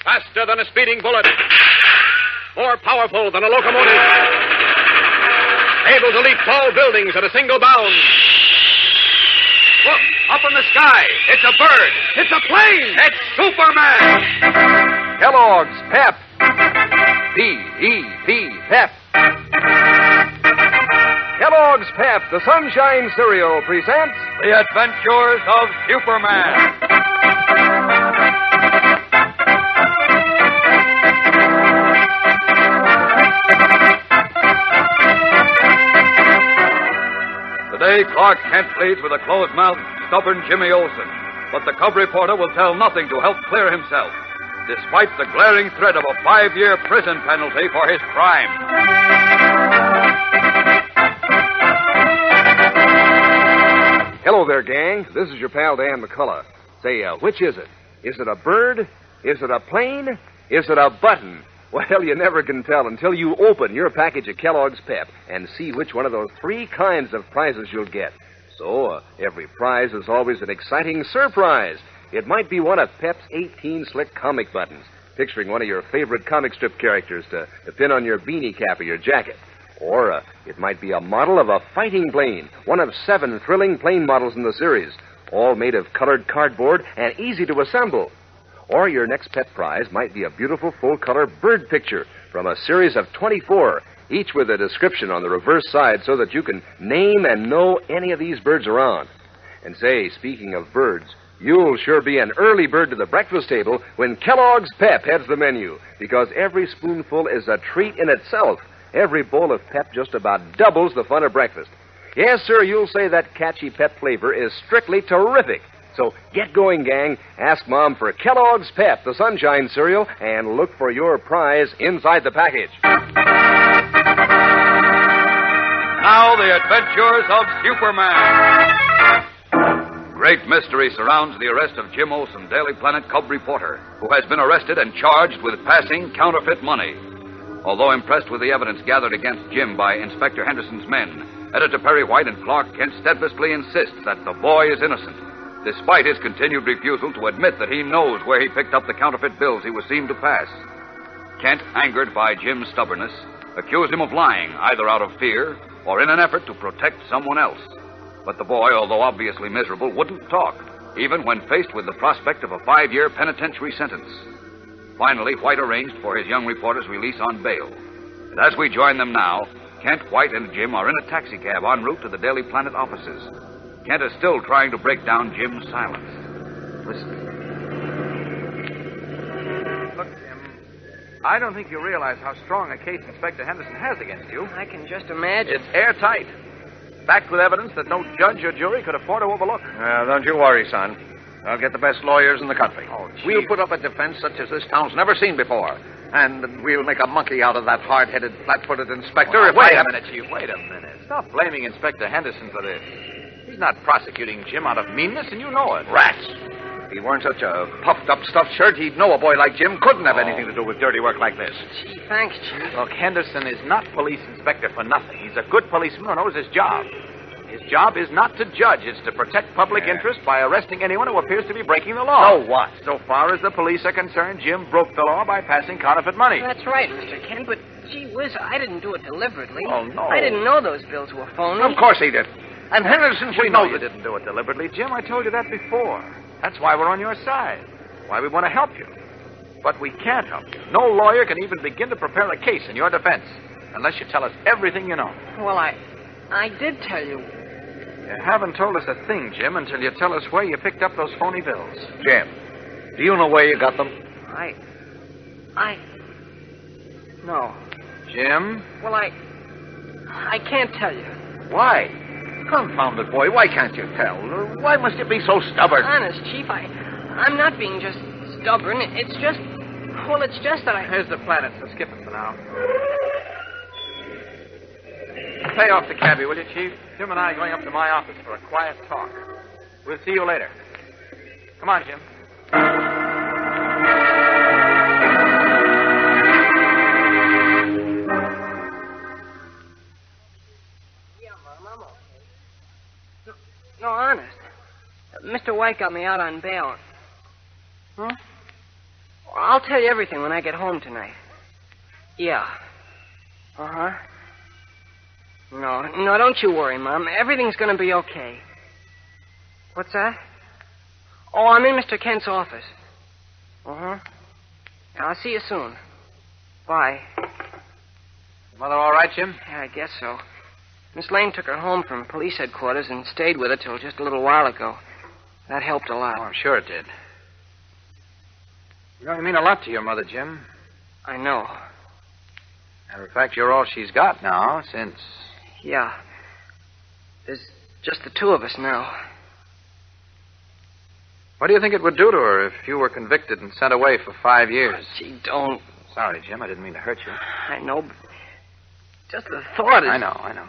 Faster than a speeding bullet. More powerful than a locomotive. Able to leap tall buildings at a single bound. Look, up in the sky. It's a bird. It's a plane. It's Superman. Kellogg's Pep. P-E-P, Pep. Kellogg's Pep, the Sunshine Cereal, presents The Adventures of Superman. Today, Clark Kent pleads with a closed-mouthed, stubborn Jimmy Olsen. But the cub reporter will tell nothing to help clear himself, despite the glaring threat of a 5-year prison penalty for his crime. Hello there, gang. This is your pal, Dan McCullough. Say, which is it? Is it a bird? Is it a plane? Is it a button? Well, you never can tell until you open your package of Kellogg's Pep and see which one of those 3 kinds of prizes you'll get. So, every prize is always an exciting surprise. It might be one of Pep's 18 slick comic buttons, picturing one of your favorite comic strip characters to pin on your beanie cap or your jacket. Or it might be a model of a fighting plane, one of 7 thrilling plane models in the series, all made of colored cardboard and easy to assemble. Or your next pet prize might be a beautiful full-color bird picture from a series of 24, each with a description on the reverse side so that you can name and know any of these birds around. And say, speaking of birds, you'll sure be an early bird to the breakfast table when Kellogg's Pep heads the menu, because every spoonful is a treat in itself. Every bowl of Pep just about doubles the fun of breakfast. Yes, sir, you'll say that catchy Pep flavor is strictly terrific. So get going, gang. Ask Mom for Kellogg's Pep, the Sunshine Cereal, and look for your prize inside the package. Now, the Adventures of Superman. Great mystery surrounds the arrest of Jim Olsen, Daily Planet cub reporter, who has been arrested and charged with passing counterfeit money. Although impressed with the evidence gathered against Jim by Inspector Henderson's men, Editor Perry White and Clark Kent steadfastly insist that the boy is innocent, despite his continued refusal to admit that he knows where he picked up the counterfeit bills he was seen to pass. Kent, angered by Jim's stubbornness, accused him of lying, either out of fear or in an effort to protect someone else. But the boy, although obviously miserable, wouldn't talk, even when faced with the prospect of a 5-year penitentiary sentence. Finally, White arranged for his young reporter's release on bail. And as we join them now, Kent, White, and Jim are in a taxicab en route to the Daily Planet offices. Kent is still trying to break down Jim's silence. Listen. Look, Jim, I don't think you realize how strong a case Inspector Henderson has against you. I can just imagine. It's airtight. Backed with evidence that no judge or jury could afford to overlook. Don't you worry, son. I'll get the best lawyers in the country. Oh, Chief. We'll put up a defense such as this town's never seen before. And we'll make a monkey out of that hard-headed, flat-footed inspector. Oh, wait a minute, Chief. Wait a minute. Stop blaming Inspector Henderson for this. He's not prosecuting Jim out of meanness, and you know it. Rats. If he weren't such a puffed-up stuffed shirt, he'd know a boy like Jim couldn't have anything to do with dirty work like this. Gee, thanks, Chief. Look, Henderson is not police inspector for nothing. He's a good policeman who knows his job. His job is not to judge. It's to protect public interest by arresting anyone who appears to be breaking the law. So what? So far as the police are concerned, Jim broke the law by passing counterfeit money. That's right, Mr. Kent, but gee whiz, I didn't do it deliberately. Oh, no. I didn't know those bills were phony. Of course he did. And Henderson We should know know you that. didn't do it deliberately, Jim. I told you that before. That's why we're on your side. Why we want to help you. But we can't help you. No lawyer can even begin to prepare a case in your defense unless you tell us everything you know. Well, I did tell you. You haven't told us a thing, Jim, until you tell us where you picked up those phony bills. Jim, do you know where you got them? No. Jim? Well, I can't tell you. Why? Confounded boy, why can't you tell? Why must you be so stubborn? Honest, Chief, I'm not being just stubborn. It's just that I... Here's the planet, so skip it for now. Pay off the cabbie, will you, Chief? Jim and I are going up to my office for a quiet talk. We'll see you later. Come on, Jim. Yeah, Mom, I'm okay. No, honest. Mr. White got me out on bail. Huh? I'll tell you everything when I get home tonight. Yeah. Uh-huh. No, don't you worry, Mom. Everything's going to be okay. What's that? Oh, I'm in Mr. Kent's office. Uh-huh. I'll see you soon. Bye. Mother all right, Jim? Yeah, I guess so. Miss Lane took her home from police headquarters and stayed with her till just a little while ago. That helped a lot. Oh, I'm sure it did. You know, you mean a lot to your mother, Jim. I know. Matter of fact, you're all she's got now since... Yeah. There's just the two of us now. What do you think it would do to her if you were convicted and sent away for 5 years? Gee, don't. Sorry, Jim. I didn't mean to hurt you. I know, but just the thought is... I know.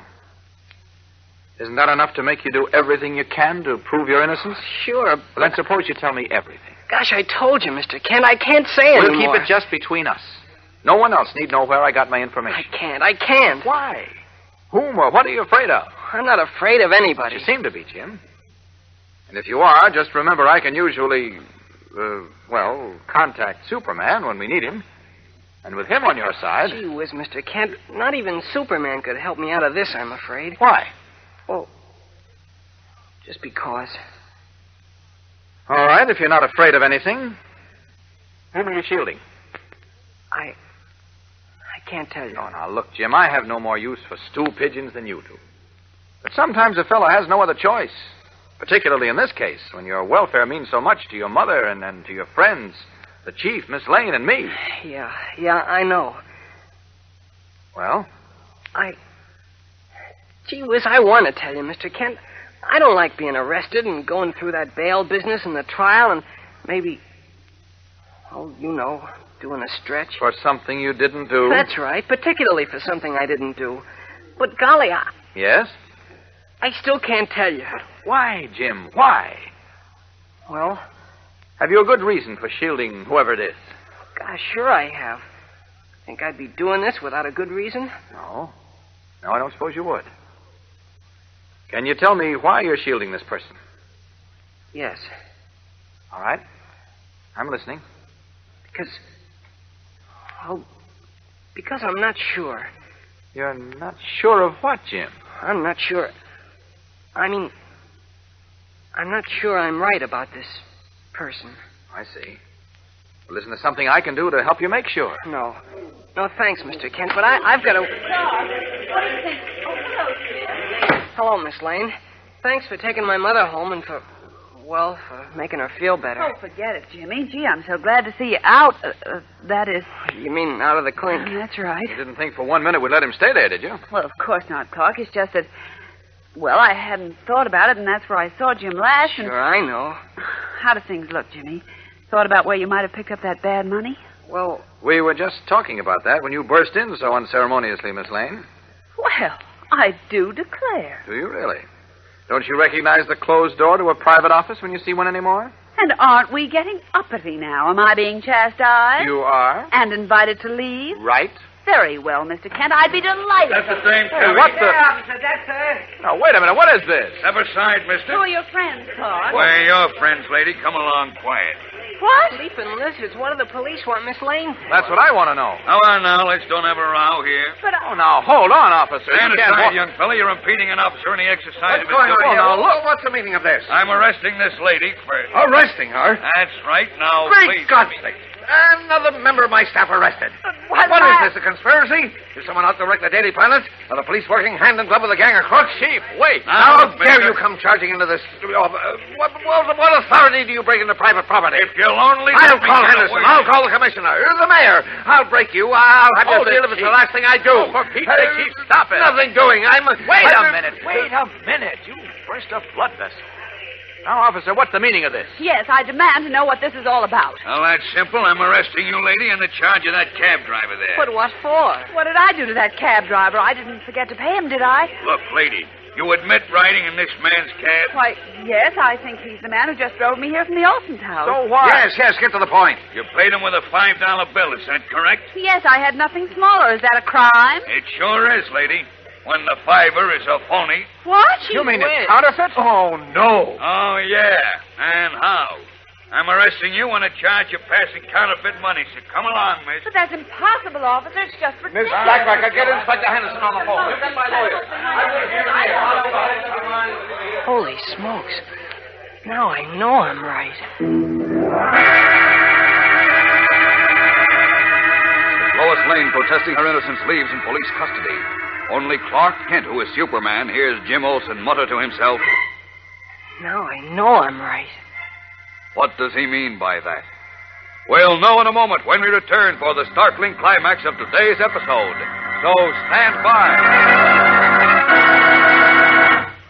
Isn't that enough to make you do everything you can to prove your innocence? Sure, but... Well, then suppose you tell me everything. Gosh, I told you, Mr. Kent. I can't say anymore. We'll keep it just between us. No one else need know where I got my information. I can't. Why? Whom or what are you afraid of? I'm not afraid of anybody. You seem to be, Jim. And if you are, just remember I can usually, contact Superman when we need him. And with him on your side... Gee whiz, Mr. Kent. Not even Superman could help me out of this, I'm afraid. Why? Well, just because. All right, if you're not afraid of anything, whom are you shielding? I can't tell you. Oh, now, look, Jim, I have no more use for stool pigeons than you do. But sometimes a fellow has no other choice. Particularly in this case, when your welfare means so much to your mother and to your friends, the chief, Miss Lane, and me. Yeah, I know. Well? Gee whiz, I want to tell you, Mr. Kent. I don't like being arrested and going through that bail business and the trial and maybe, doing a stretch. For something you didn't do? That's right, particularly for something I didn't do. But golly, Yes? I still can't tell you. Why, Jim? Why? Well? Have you a good reason for shielding whoever it is? Gosh, sure I have. Think I'd be doing this without a good reason? No, I don't suppose you would. Can you tell me why you're shielding this person? Yes. All right. I'm listening. Because I'm not sure. You're not sure of what, Jim? I'm not sure. I mean, I'm not sure I'm right about this person. I see. Well, isn't there something I can do to help you make sure? No, thanks, Mr. Kent, but I've got to... Hello, Miss Lane. Thanks for taking my mother home and for making her feel better. Oh, forget it, Jimmy. Gee, I'm so glad to see you out. That is... You mean out of the clink? That's right. You didn't think for 1 minute we'd let him stay there, did you? Well, of course not, Clark. It's just that, I hadn't thought about it, and that's where I saw Jim last. Sure, I know. How do things look, Jimmy? Thought about where you might have picked up that bad money? Well... We were just talking about that when you burst in so unceremoniously, Miss Lane. Well, I do declare. Do you really? Don't you recognize the closed door to a private office when you see one anymore? And aren't we getting uppity now? Am I being chastised? You are? And invited to leave? Right. Very well, Mr. Kent. I'd be delighted. That's the same Hey, what the... officer, that's her. Now, wait a minute. What is this? Step aside, mister. Who are your friends, Clark? Where are your friends, lady? Come along quiet. What? Leaping lizards. What do the police want Miss Lane for? That's what I want to know. Now, now, let's don't have a row here. But Oh, now, hold on, officer. Stand You can't aside, walk- young fella. You're impeding an officer in the exercise of his What's going on duty. here? Look, what's the meaning of this? I'm arresting this lady for... Arresting her? That's right. Now, Great please... God's sake. Another member of my staff arrested. What is this, a conspiracy? Is someone out to wreck the Daily Planet? Are the police working hand in glove with a gang of crooks? Chief, wait. How Now, dare mister. you come charging into this... what authority do you break into private property? If you'll only... I'll let me call get Henderson. away. I'll call the commissioner. The mayor. I'll break you. I'll have you Hold it, sealed if it's the Chief. last thing I do. Oh, for Pete's sake, Chief, stop it. Nothing doing. Wait a minute. You burst a blood vessel. Now, officer, what's the meaning of this? yes, I demand to know what this is all about. Well, that's simple. I'm arresting you, lady, in the charge of that cab driver there. But what for? What did I do to that cab driver? I didn't forget to pay him, did I? Look, lady, you admit riding in this man's cab? Why, yes, I think he's the man who just drove me here from the Olson's house. So what? Yes, get to the point. You paid him with a $5 bill, is that correct? Yes, I had nothing smaller. Is that a crime? It sure is, lady. When the fiver is a phony. What? You mean it's counterfeit? Oh, no. Oh, yeah. And how? I'm arresting you on a charge of passing counterfeit money, so come along, miss. But that's impossible, officer. It's just ridiculous. Miss Blackbacker, get Inspector Henderson on the phone. Get my lawyer. Holy smokes. Now I know I'm right. Lois Lane, protesting her innocence, leaves in police custody. Only Clark Kent, who is Superman, hears Jim Olsen mutter to himself, Now I know I'm right. what does he mean by that? We'll know in a moment when we return for the startling climax of today's episode. So stand by.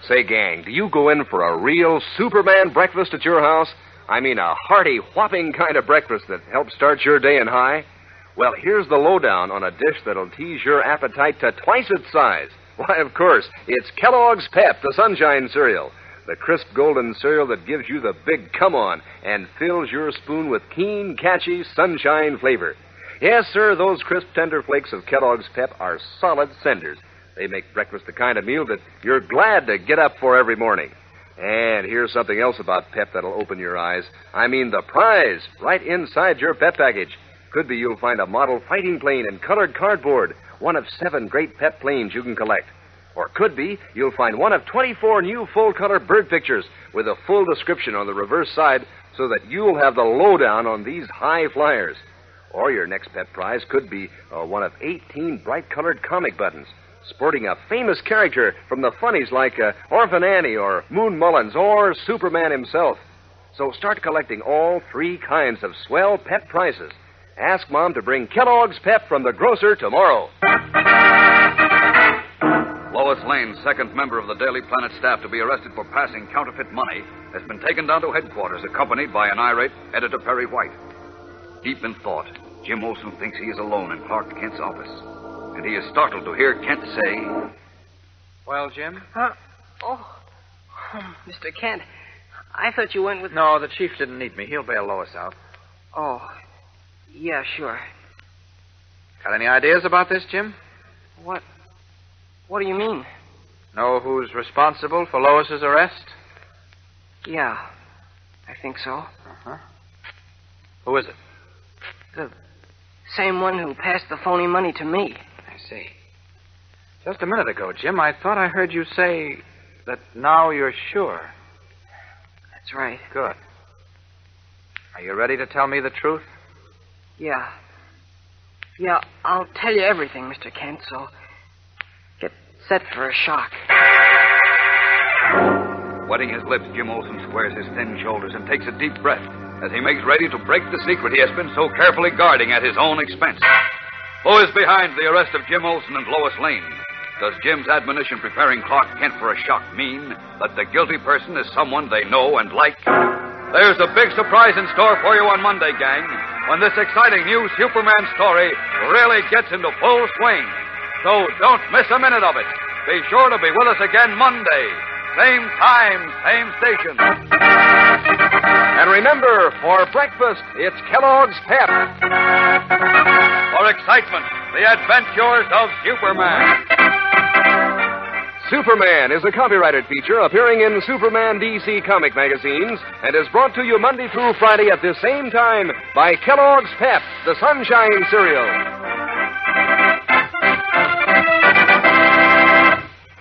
Say, gang, do you go in for a real Superman breakfast at your house? I mean a hearty, whopping kind of breakfast that helps start your day in high? Well, here's the lowdown on a dish that'll tease your appetite to twice its size. Why, of course, it's Kellogg's Pep, the Sunshine Cereal. The crisp golden cereal that gives you the big come-on and fills your spoon with keen, catchy sunshine flavor. Yes, sir, those crisp, tender flakes of Kellogg's Pep are solid senders. They make breakfast the kind of meal that you're glad to get up for every morning. And here's something else about Pep that'll open your eyes. I mean the prize right inside your Pep package. Could be you'll find a model fighting plane in colored cardboard, one of 7 great Pep planes you can collect. Or could be you'll find one of 24 new full-color bird pictures with a full description on the reverse side so that you'll have the lowdown on these high flyers. Or your next Pep prize could be one of 18 bright-colored comic buttons sporting a famous character from the funnies like Orphan Annie or Moon Mullins or Superman himself. So start collecting all 3 kinds of swell Pep prizes. Ask Mom to bring Kellogg's Pep from the grocer tomorrow. Lois Lane, second member of the Daily Planet staff to be arrested for passing counterfeit money, has been taken down to headquarters, accompanied by an irate Editor Perry White. Deep in thought, Jim Olsen thinks he is alone in Clark Kent's office, and he is startled to hear Kent say, Well, Jim? Mr. Kent, I thought you went with... No, the chief didn't need me. He'll bail Lois out. Oh, yeah, sure. Got any ideas about this, Jim? What do you mean? Know who's responsible for Lois's arrest? Yeah, I think so. Uh-huh. Who is it? The same one who passed the phony money to me. I see. Just a minute ago, Jim, I thought I heard you say that now you're sure. That's right. Good. Are you ready to tell me the truth? Yeah. Yeah, I'll tell you everything, Mr. Kent, so get set for a shock. Wetting his lips, Jim Olsen squares his thin shoulders and takes a deep breath as he makes ready to break the secret he has been so carefully guarding at his own expense. Who is behind the arrest of Jim Olsen and Lois Lane? Does Jim's admonition preparing Clark Kent for a shock mean that the guilty person is someone they know and like? There's a big surprise in store for you on Monday, gang, when this exciting new Superman story really gets into full swing. So don't miss a minute of it. Be sure to be with us again Monday. Same time, same station. And remember, for breakfast, it's Kellogg's Pep. For excitement, the adventures of Superman. Superman is a copyrighted feature appearing in Superman DC comic magazines and is brought to you Monday through Friday at this same time by Kellogg's Pep, the Sunshine Cereal.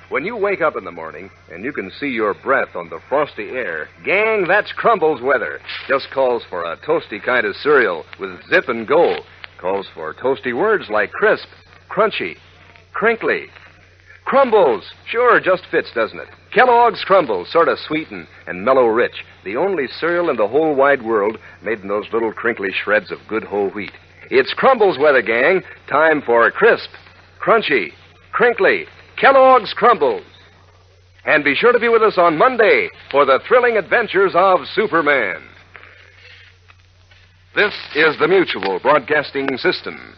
When you wake up in the morning and you can see your breath on the frosty air, gang, that's Crumbles weather. Just calls for a toasty kind of cereal with zip and go. Calls for toasty words like crisp, crunchy, crinkly. Crumbles! Sure, just fits, doesn't it? Kellogg's Crumbles, sort of sweet and mellow rich. The only cereal in the whole wide world made in those little crinkly shreds of good whole wheat. It's Crumbles weather, gang. Time for crisp, crunchy, crinkly Kellogg's Crumbles. And be sure to be with us on Monday for the thrilling adventures of Superman. This is the Mutual Broadcasting System.